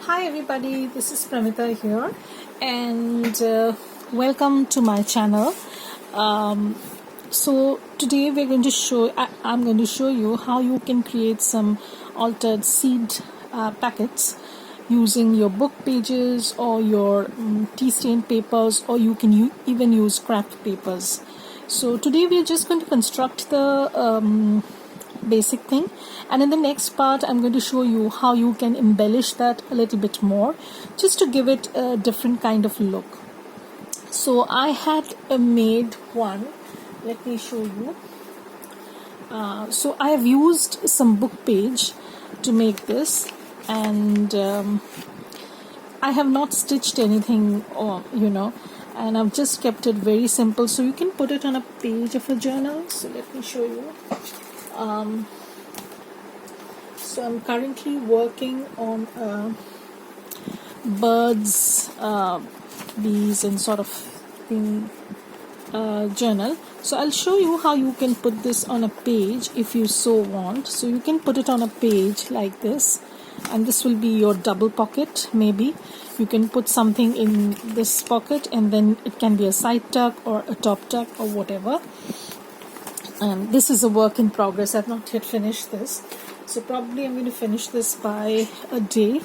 Hi everybody, this is Pramita here and welcome to my channel. So today I'm going to show you how you can create some altered seed packets using your book pages or your tea stain papers, or you can even use craft papers. So today we're just going to construct the basic thing, and in the next part I'm going to show you how you can embellish that a little bit more just to give it a different kind of look. So I had made one. Let me show you. So I have used some book page to make this, and I have not stitched anything, and I've just kept it very simple, so you can put it on a page of a journal. So let me show you. So I'm currently working on birds, bees, and sort of thing journal. So I'll show you how you can put this on a page if you so want. So you can put it on a page like this, and this will be your double pocket. Maybe you can put something in this pocket, and then it can be a side tuck or a top tuck or whatever. And this is a work in progress. I've not yet finished this, so probably I'm going to finish this by a day,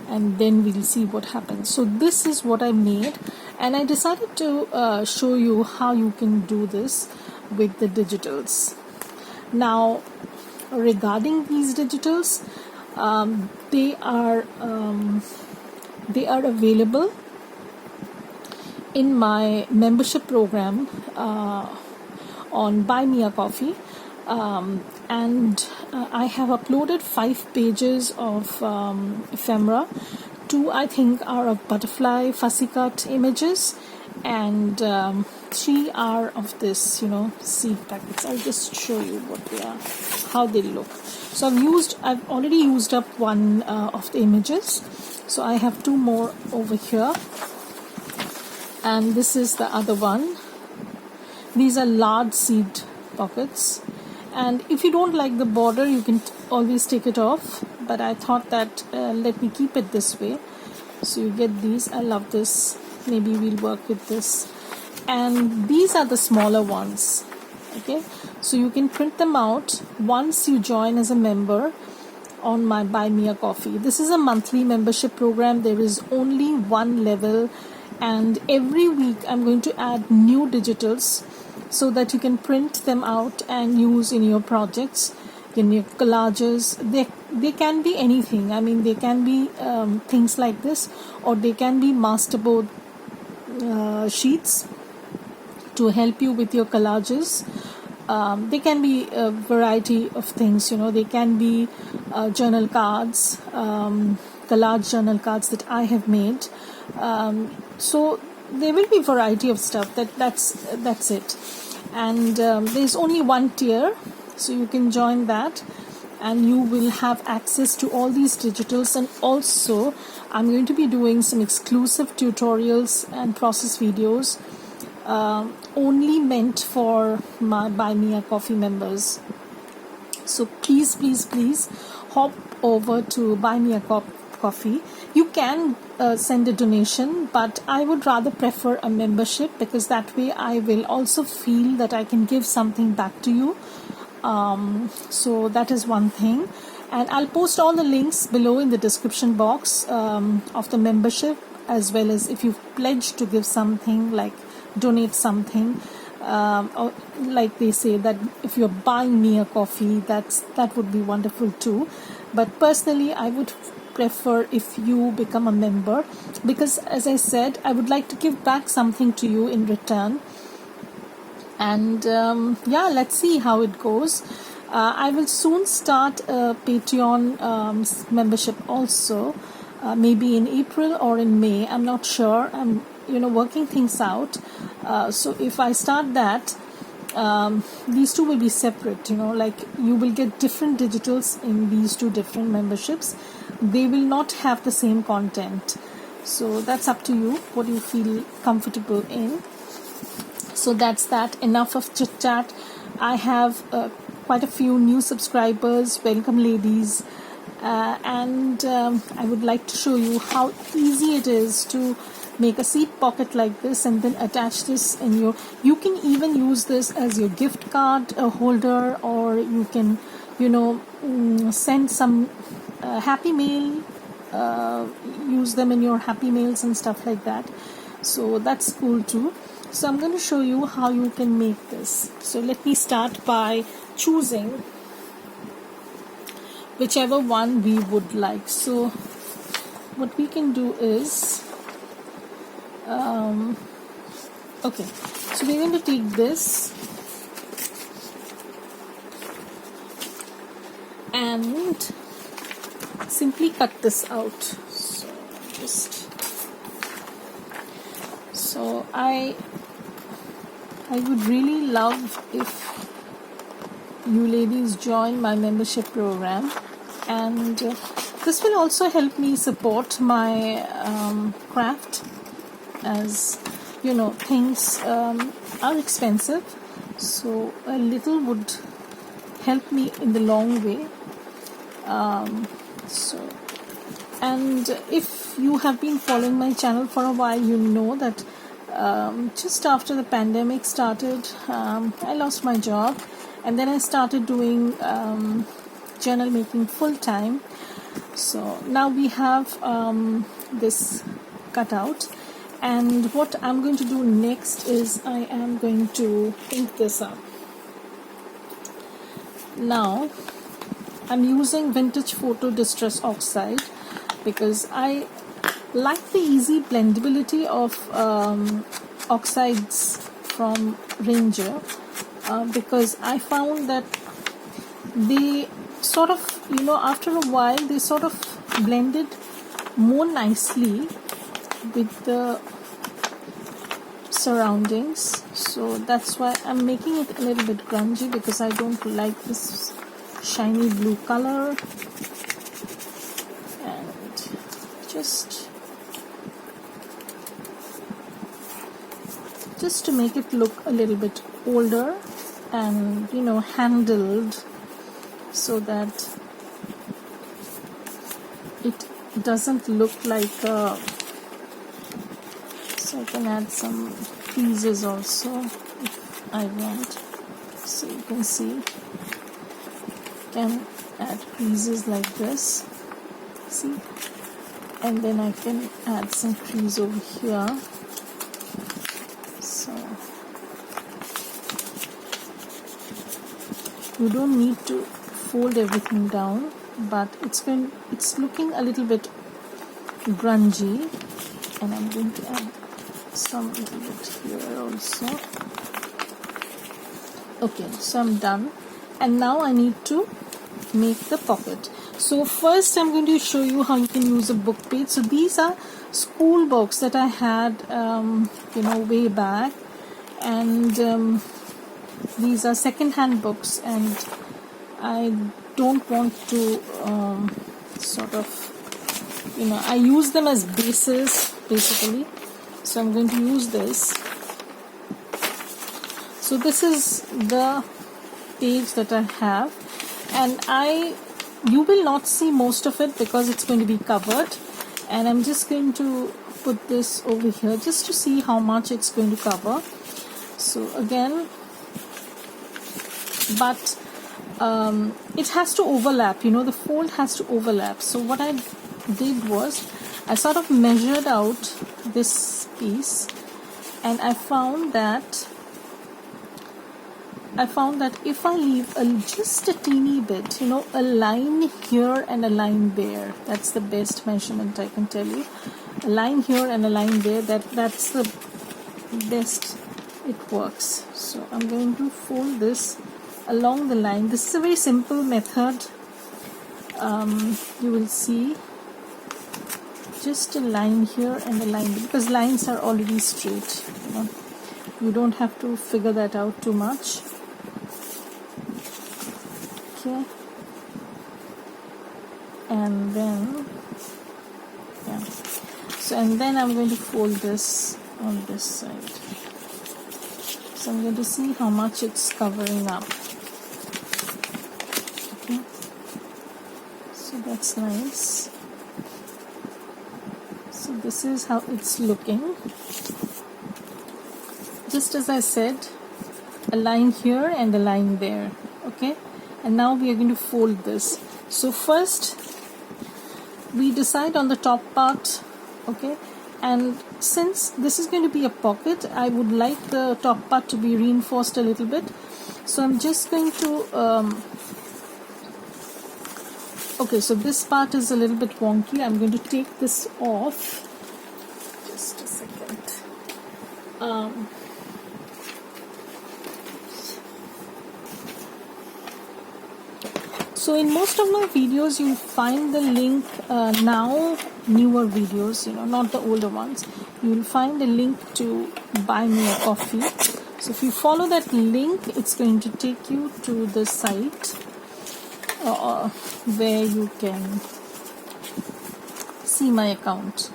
and then we'll see what happens. So this is what I made, and I decided to show you how you can do this with the digitals. Now, regarding these digitals, they are available in my membership program on Buy Me a Coffee, and I have uploaded 5 pages of ephemera. 2 I think are of butterfly fussy cut images, and 3 are of this seed packets. I'll just show you what they are, how they look. So I've already used up one of the images, so I have 2 more over here, and this is the other one. These are large seed pockets, and if you don't like the border, you can always take it off, but I thought that let me keep it this way. So you get these. I love this. Maybe we'll work with this. And these are the smaller ones. Okay, so you can print them out once you join as a member on my Buy Me a Coffee. This is a monthly membership program. There is only one level, and every week I'm going to add new digitals so that you can print them out and use in your projects, in your collages. They can be anything. I mean, they can be things like this, or they can be masterboard sheets to help you with your collages. They can be a variety of things. They can be journal cards, collage journal cards that I have made. So there will be a variety of stuff. That's it. And there's only one tier, so you can join that, and you will have access to all these digitals. And also I'm going to be doing some exclusive tutorials and process videos only meant for my Buy Me a Coffee members. So please hop over to Buy Me a Coffee. You can send a donation, but I would rather prefer a membership, because that way I will also feel that I can give something back to you. So that is one thing, and I'll post all the links below in the description box of the membership, as well as if you've pledged to give something, like donate something, or like they say that if you're buying me a coffee, that would be wonderful too. But personally, I would prefer if you become a member, because as I said, I would like to give back something to you in return. And let's see how it goes. I will soon start a Patreon membership also, maybe in April or in May. I'm not sure. I'm working things out. So if I start that, these two will be separate. Like you will get different digitals in these 2 different memberships. They will not have the same content. So that's up to you, what you feel comfortable in. So that's that. Enough of chit chat. I have quite a few new subscribers. Welcome, ladies. and I would like to show you how easy it is to make a seat pocket like this and then attach this in your, you can even use this as your gift card holder, or you can, you know, send some happy mail, use them in your happy mails and stuff like that. So that's cool too. So I'm going to show you how you can make this. So let me start by choosing whichever one we would like. So what we can do is, okay, so we're going to take this and simply cut this out. So just, so I would really love if you ladies join my membership program, and this will also help me support my craft, as you know, things are expensive, so a little would help me in the long way. So, and if you have been following my channel for a while, you know that just after the pandemic started, I lost my job, and then I started doing journal making full time. So now we have this cut out, and what I'm going to do next is I am going to ink this up. Now I'm using Vintage Photo Distress Oxide because I like the easy blendability of oxides from Ranger, because I found that they sort of, you know, after a while they sort of blended more nicely with the surroundings. So that's why I'm making it a little bit grungy, because I don't like this shiny blue color, and just to make it look a little bit older and, you know, handled, so that it doesn't look like a, so I can add some creases also if I want. So you can see, can add creases like this, see, and then I can add some crease over here. So you don't need to fold everything down, but it's looking a little bit grungy, and I'm going to add some little bit here also. Okay, so I'm done, and now I need to make the pocket. So first I'm going to show you how you can use a book page. So these are school books that I had you know, way back, and these are second-hand books, and I don't want to sort of, you know, I use them as bases basically. So I'm going to use this. So this is the page that I have, and you will not see most of it because it's going to be covered, and I'm just going to put this over here just to see how much it's going to cover. So again, but it has to overlap, you know, the fold has to overlap. So what I did was I sort of measured out this piece, and I found that if I leave just a teeny bit, you know, a line here and a line there, that's the best measurement I can tell you. A line here and a line there, that's the best it works. So I'm going to fold this along the line. This is a very simple method. You will see just a line here and a line there, because lines are already straight, you know. You don't have to figure that out too much. Okay, and then yeah, so and then I'm going to fold this on this side. So I'm going to see how much it's covering up. Okay, so that looks nice. So this is how it's looking. Just as I said, a line here and a line there. Okay, and now we are going to fold this. So first we decide on the top part. Okay, and since this is going to be a pocket, I would like the top part to be reinforced a little bit. So I'm just going to okay, so this part is a little bit wonky. I'm going to take this off. Just a second. So in most of my videos, you'll find the link now, newer videos, not the older ones. You'll find a link to buy me a coffee. So if you follow that link, it's going to take you to the site where you can see my account.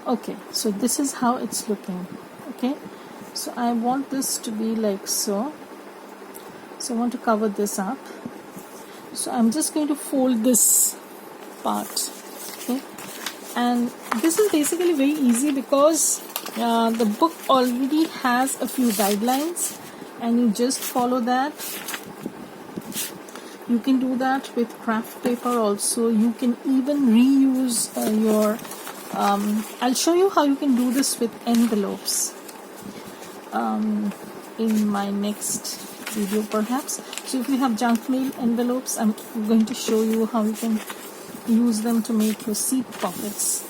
Okay, so this is how it's looking. Okay, so I want this to be like so. So I want to cover this up. So I'm just going to fold this part. Okay, and this is basically very easy because the book already has a few guidelines, and you just follow that. You can do that with craft paper also. You can even reuse your I'll show you how you can do this with envelopes in my next video perhaps. So if you have junk mail envelopes, I'm going to show you how you can use them to make your seat pockets.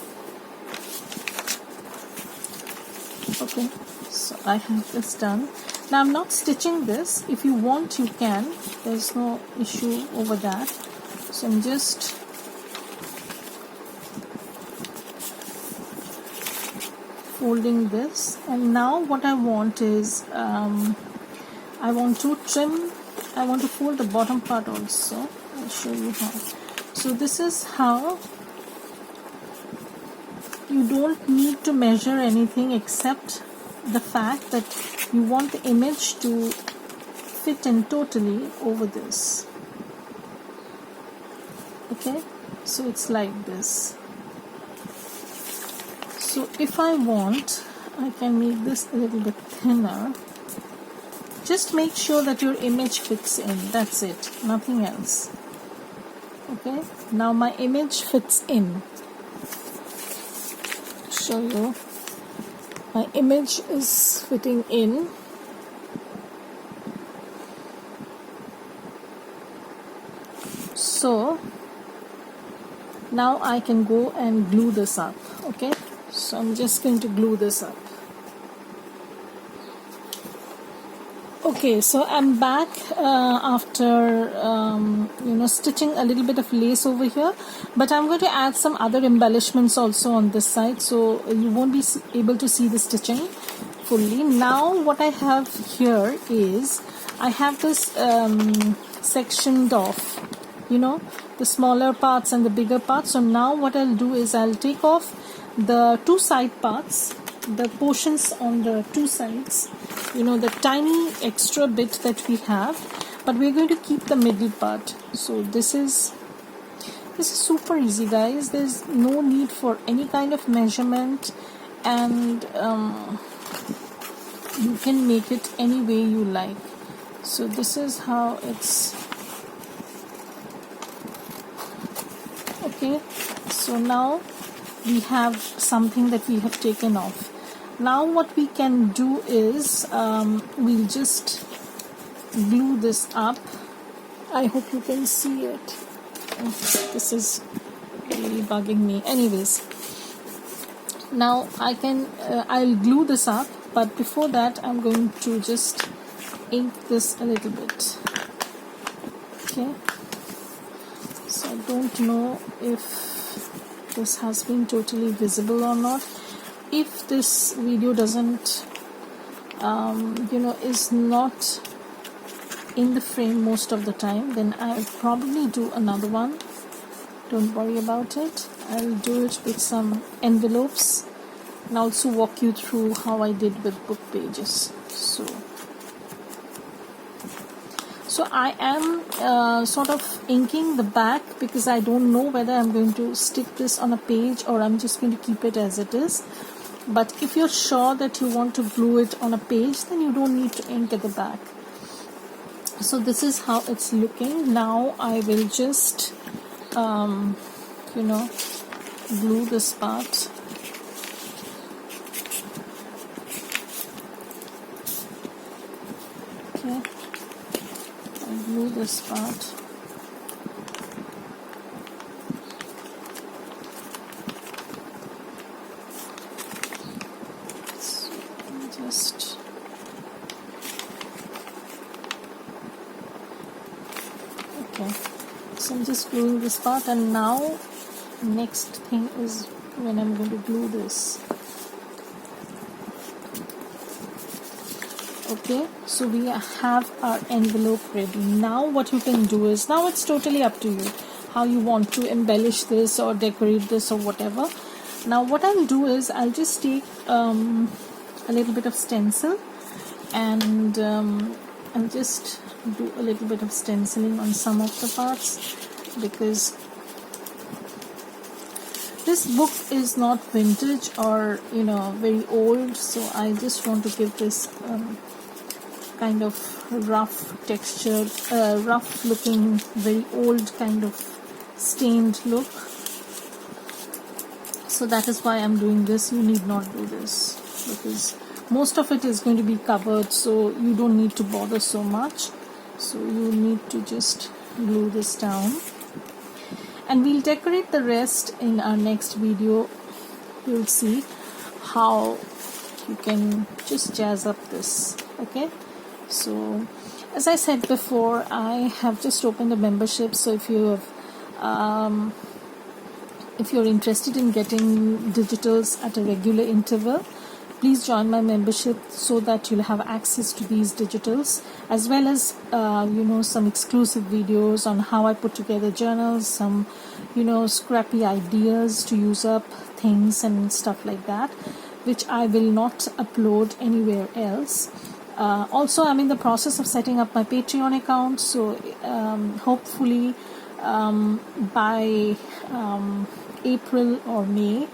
Okay, so I have this done. Now I'm not stitching this. If you want, you can. There's no issue over that. So I'm just folding this, and now what I want is I want to trim. I want to fold the bottom part also. I'll show you how. So this is how. You don't need to measure anything except the fact that you want the image to fit in totally over this. Okay, so it's like this. So if I want, I can make this a little bit thinner. Just make sure that your image fits in. That's it, nothing else. Okay, now my image fits in. Show you. My image is fitting in. So now I can go and glue this up. Okay, so I'm just going to glue this up. Okay, so I'm back after stitching a little bit of lace over here, but I'm going to add some other embellishments also on this side, so you won't be able to see the stitching fully. Now what I have here is I have this sectioned off, the smaller parts and the bigger parts. So now what I'll do is I'll take off the two side parts, the portions on the two sides, the tiny extra bit that we have, but we're going to keep the middle part. So this is super easy, guys. There's no need for any kind of measurement, and you can make it any way you like. So this is how it's okay. So now we have something that we have taken off. Now what we can do is we'll just glue this up. I hope you can see it. This is really bugging me. Anyways, now I'll glue this up, but before that I'm going to just ink this a little bit. Okay, so I don't know if this has been totally visible or not. If this video doesn't is not in the frame most of the time, then I'll probably do another one. Don't worry about it. I'll do it with some envelopes and also walk you through how I did with book pages. So I am sort of inking the back because I don't know whether I'm going to stick this on a page or I'm just going to keep it as it is. But if you're sure that you want to glue it on a page, then you don't need to ink at the back. So this is how it's looking. Now I will just glue this part. Okay, I'll glue this part. So just okay. So I'm just gluing this part, and now next thing is when I'm going to glue this. Okay, so we have our envelope ready. Now what you can do is, now it's totally up to you how you want to embellish this or decorate this or whatever. Now what I'll do is I'll just take a little bit of stencil, and I'll just do a little bit of stenciling on some of the parts, because this book is not vintage or very old, so I just want to give this kind of rough textured, rough looking, very old kind of stained look. So that is why I'm doing this. You need not do this because most of it is going to be covered, so you don't need to bother so much. So you need to just glue this down, and we'll decorate the rest in our next video. You'll see how you can just jazz up this. Okay, so as I said before, I have just opened a membership, so if you have if you're interested in getting digitals at a regular interval, please join my membership so that you'll have access to these digitals, as well as some exclusive videos on how I put together journals, some scrappy ideas to use up things and stuff like that, which I will not upload anywhere else. Also, I'm in the process of setting up my Patreon account, so hopefully by April or May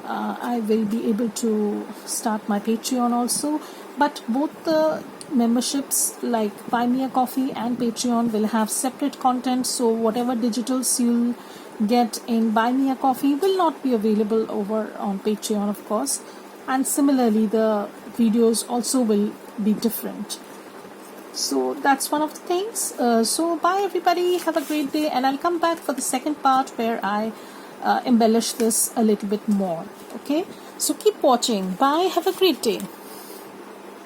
I will be able to start my Patreon also. But both the memberships like Buy Me a Coffee and Patreon will have separate content, so whatever digitals you'll get in Buy Me a Coffee will not be available over on Patreon, of course, and similarly the videos also will be different. So that's one of the things. So bye everybody, have a great day, and I'll come back for the second part where I embellish this a little bit more. Okay, so keep watching. Bye, have a great day.